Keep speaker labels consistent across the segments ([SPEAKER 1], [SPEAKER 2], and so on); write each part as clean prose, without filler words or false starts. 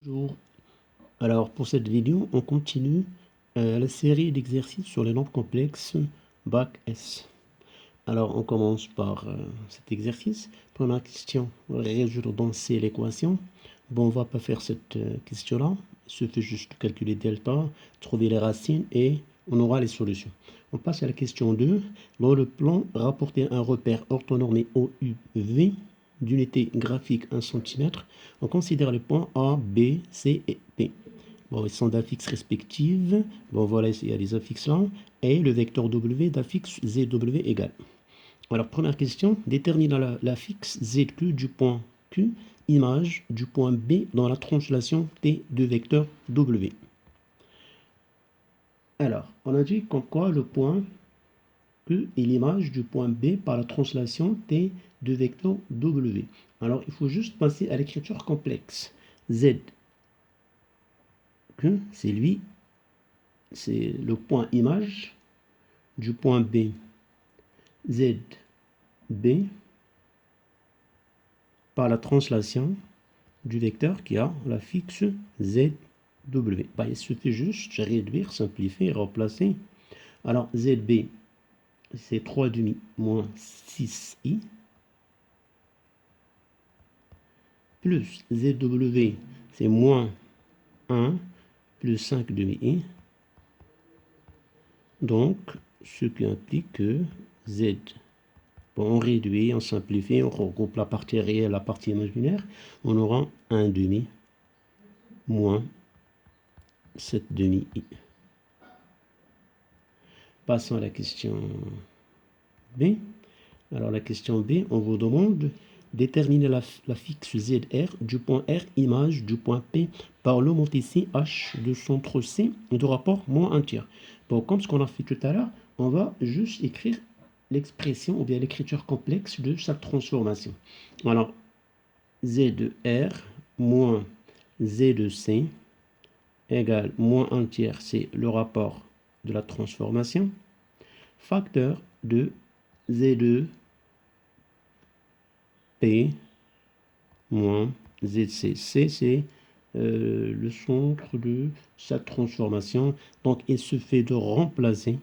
[SPEAKER 1] Bonjour. Alors pour cette vidéo, on continue la série d'exercices sur les nombres complexes Bac S. Alors on commence par cet exercice. Première question, résoudre dans C l'équation. Bon, on va pas faire cette question-là. Il suffit juste de calculer delta, trouver les racines et on aura les solutions. On passe à la question 2. Dans le plan, rapporter un repère orthonormé OUV d'unité graphique 1 cm. On considère les points A, B, C et P. Bon, ils sont d'affixes respectives. Bon, voilà, il y a les affixes là. Et le vecteur W d'affixe ZW égale. Alors, première question, détermine l'affixe ZQ du point Q, image du point B dans la translation T de vecteur W. Alors, on a dit comme quoi le point Q est l'image du point B par la translation T de vecteur W. Alors, il faut juste passer à l'écriture complexe. Z, Q, c'est lui, c'est le point image du point B. Z, B, par la translation du vecteur qui a l'affixe ZW. Bah, il suffit juste de réduire, simplifier, remplacer. Alors, ZB, c'est 3 demi moins 6i, plus ZW, c'est moins 1 plus 5 demi-i. Donc, ce qui implique que Z, bon, on réduit, on simplifie, on regroupe la partie réelle, la partie imaginaire, on aura 1 demi moins 7 demi-i. Passons à la question B. Alors la question B, on vous demande déterminer l'affixe ZR du point R, image du point P par l'homothétie H de centre C de rapport moins 1 tiers. Bon, comme ce qu'on a fait tout à l'heure, on va juste écrire l'expression ou bien l'écriture complexe de chaque transformation. Alors, Z de R moins Z de C égale moins 1 tiers, c'est le rapport de la transformation, facteur de Z2 P moins ZC. C, c'est le centre de cette transformation. Donc, il suffit de remplacer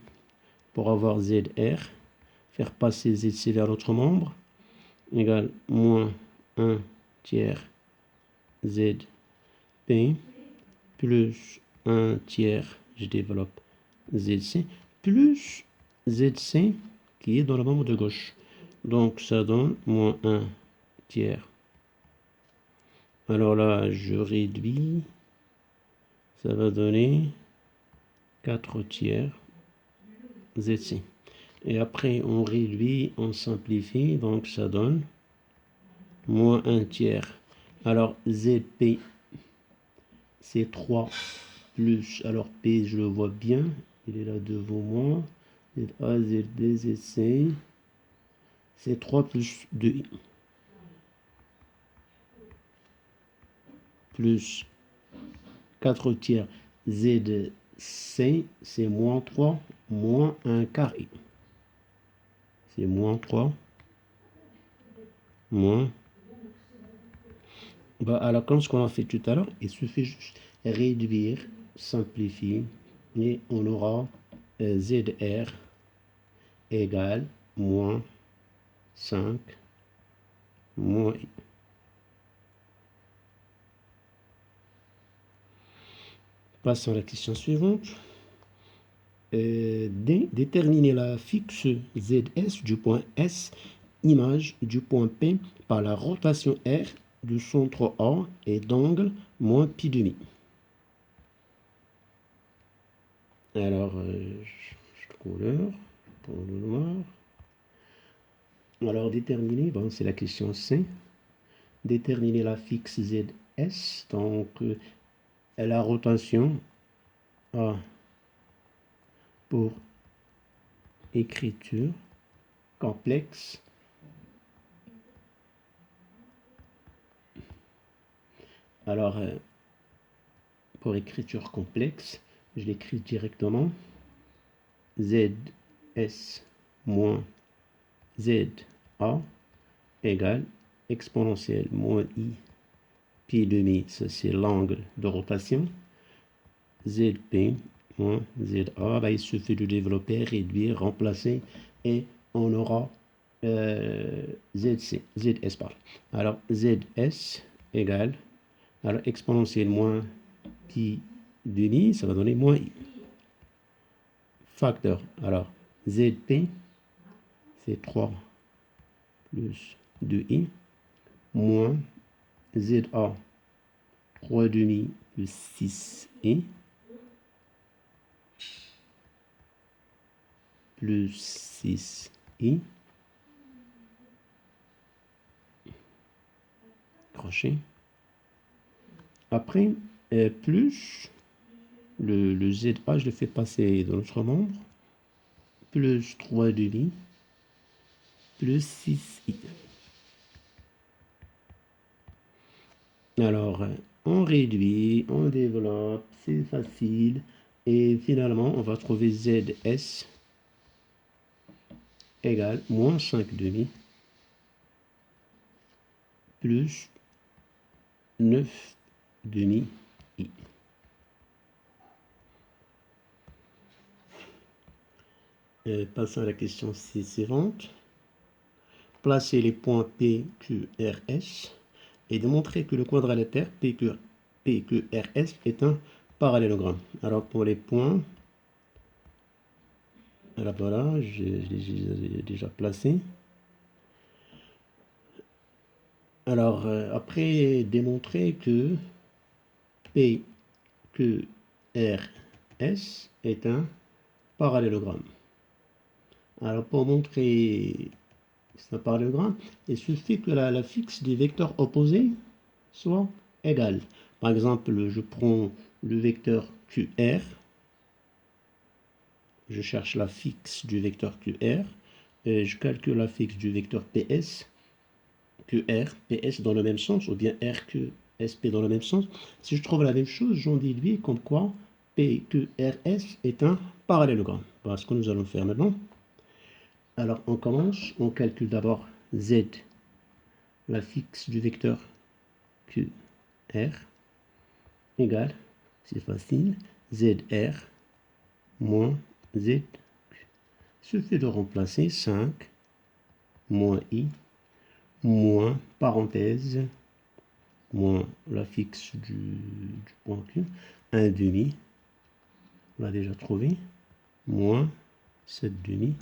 [SPEAKER 1] pour avoir ZR, faire passer ZC vers l'autre membre, égale moins 1 tiers ZP, plus 1 tiers, je développe ZC, plus ZC qui est dans le membre de gauche. Donc, ça donne moins 1 tiers. Alors là, je réduis, ça va donner 4 tiers ZC. Et après, on réduit, on simplifie, donc ça donne moins 1 tiers. Alors, ZP, c'est 3 plus, alors P, je le vois bien, il est là devant moi, ZA, ZB, ZC, c'est 3 plus 2i. Plus 4 tiers ZC, c'est moins 3, moins 1 carré. C'est moins 3, moins. Bah, alors, comme ce qu'on a fait tout à l'heure, il suffit juste réduire, simplifier, et on aura ZR égale moins 5, moins i. Passons à la question suivante. Déterminer la fixe ZS du point S, image du point P par la rotation R du centre A et d'angle moins pi demi. Alors, je couleur pour le noir. Alors, déterminer, bon, c'est la question C. Déterminer la fixe ZS, donc la rotation A pour écriture complexe. Alors, pour écriture complexe, je l'écris directement. ZS moins ZA égale exponentielle moins I pi demi, ça c'est l'angle de rotation. ZP moins ZA, bah, il suffit de développer, réduire, remplacer, et on aura ZS, pardon. Alors, ZS égale, alors exponentielle moins pi demi, ça va donner moins I. Facteur, alors ZP, c'est 3 plus 2I, moins ZA, 3 demi plus 6I, plus 6I, crochet. Après, plus le ZA, je le fais passer dans notre membre, plus 3 demi, plus 6i. Alors, on réduit, on développe, c'est facile, et finalement, on va trouver ZS égale moins 5 demi, plus 9 demi I. Passons à la question suivante. Placez les points P, Q, R, S et démontrer que le quadrilatère PQRS est un parallélogramme. Alors pour les points, alors voilà, j'ai déjà placé. Alors après, démontrer que PQRS est un parallélogramme. Alors pour montrer c'est un parallélogramme, il suffit que la fixe des vecteurs opposés soit égale. Par exemple, je prends le vecteur QR, je cherche la fixe du vecteur QR, et je calcule la fixe du vecteur PS, QR, PS dans le même sens, ou bien RQ, SP dans le même sens. Si je trouve la même chose, j'en déduis comme quoi PQRS est un parallélogramme. Voilà ce que nous allons faire maintenant. Alors on commence, on calcule d'abord Z, la fixe du vecteur QR, égale, c'est facile, ZR moins ZQ. Il suffit de remplacer 5 moins I moins parenthèse moins la fixe du point Q, 1 demi, on l'a déjà trouvé, moins 7 demi,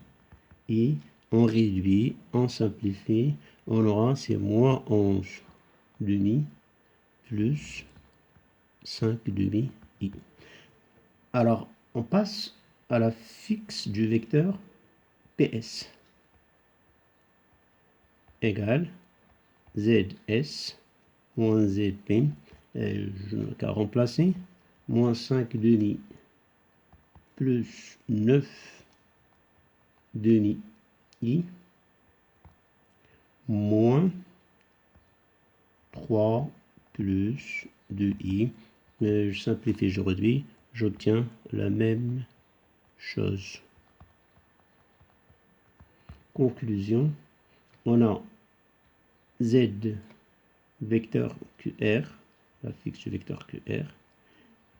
[SPEAKER 1] et on réduit, on simplifie, on aura c'est moins 11 demi plus 5 demi I. Alors, on passe à la fixe du vecteur PS égale ZS moins ZP, je n'ai qu'à remplacer, moins 5 demi plus 9 demi I moins 3 plus 2i. Je simplifie, je réduis, j'obtiens la même chose. Conclusion, on a Z vecteur QR, la fixe du vecteur QR,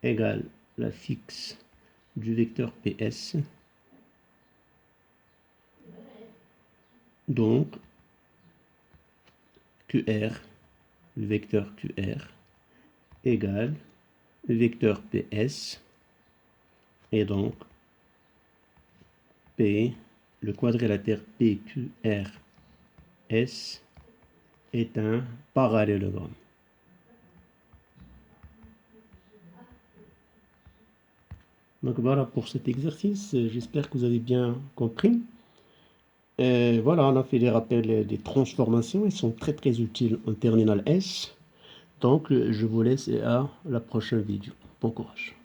[SPEAKER 1] égale la fixe du vecteur PS. Donc, QR, le vecteur QR, égale le vecteur PS, et donc P, le quadrilatère PQRS est un parallélogramme. Donc voilà pour cet exercice, j'espère que vous avez bien compris. Voilà, on a fait des rappels des transformations, ils sont très utiles en terminale S. Donc je vous laisse à la prochaine vidéo. Bon courage.